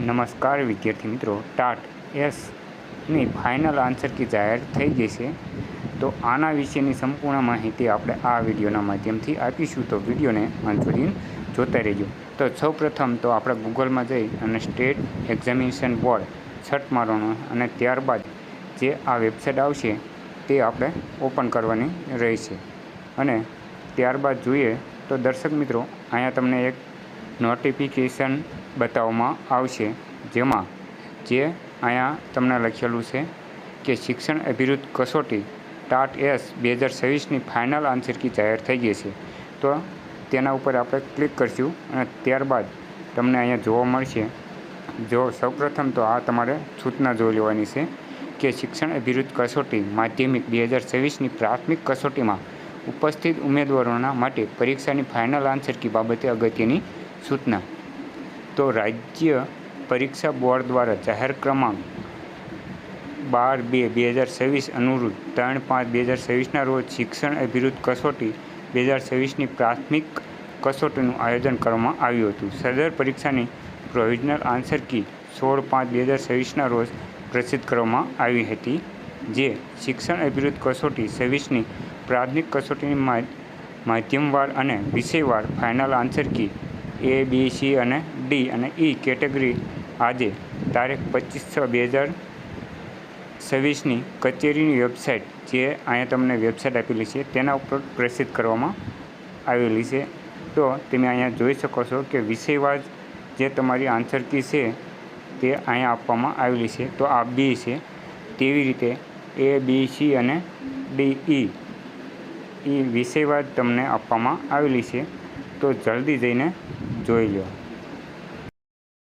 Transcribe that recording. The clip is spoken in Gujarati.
નમસ્કાર વિદ્યાર્થી મિત્રો, ટાટ એસની ફાઇનલ આન્સર કી જાહેર થઈ ગઈ છે. તો આના વિશેની સંપૂર્ણ માહિતી આપણે આ વિડીયોના માધ્યમથી આપીશું, તો વિડીયોને અંત સુધી જોતા રહેજો. તો સૌપ્રથમ તો આપણે ગૂગલમાં જઈ અને સ્ટેટ એક્ઝામિનેશન બોર્ડ સર્ચ મારવાનું અને ત્યારબાદ જે આ વેબસાઇટ આવશે તે આપણે ઓપન કરવાની રહેશે. અને ત્યારબાદ જોઈએ તો દર્શક મિત્રો, અહીંયા તમને એક નોટિફિકેશન બતાવવામાં આવશે, જેમાં જે અહીંયા તમને લખેલું છે કે શિક્ષણ અભિવૃદ્ધિ કસોટી ટાટ એસ 2026ની ફાઇનલ આન્સર કી જાહેર થઈ ગઈ છે. તો તેના ઉપર આપણે ક્લિક કરીશું અને ત્યારબાદ તમને અહીંયા જોવા મળશે. જો સૌપ્રથમ તો આ તમારે સૂચના જોઈ લેવાની છે કે શિક્ષણ અભિવૃદ્ધિ કસોટી માધ્યમિક 2026ની પ્રાથમિક કસોટીમાં ઉપસ્થિત ઉમેદવારોના માટે પરીક્ષાની ફાઇનલ આન્સર કી બાબતે અગત્યની સૂચના. તો રાજ્ય પરીક્ષા બોર્ડ દ્વારા જાહેર ક્રમાંક 12/2/2026 અનુરૂપ 3/5/2026ના રોજ શિક્ષણ અભિવૃદ્ધિ કસોટી 2026ની પ્રાથમિક કસોટીનું આયોજન કરવામાં આવ્યું હતું. સદર પરીક્ષાની પ્રોવિઝનલ આન્સર કી 16/5/2026ના રોજ પ્રસિદ્ધ કરવામાં આવી હતી. જે શિક્ષણ અભિવૃદ્ધિ કસોટી 26ની પ્રાથમિક કસોટીની માધ્યમવાર અને વિષયવાર final answer key A, B, C અને D અને E કેટેગરી આજે તારીખ 25/6/2026ની કચેરીની વેબસાઇટ, જે અહીંયા તમને વેબસાઇટ આપેલી છે તેના ઉપર પ્રસિદ્ધ કરવામાં આવેલી છે. તો તમે અહીંયા જોઈ શકો છો કે વિષયવાર જે તમારી આન્સર કી છે તે અહીંયા આપવામાં આવેલી છે. તો આ B છે, તેવી રીતે A, B, C અને D, E વિષયવાર તમને આપવામાં આવેલી છે. તો જલ્દી જઈને જોઈ લો.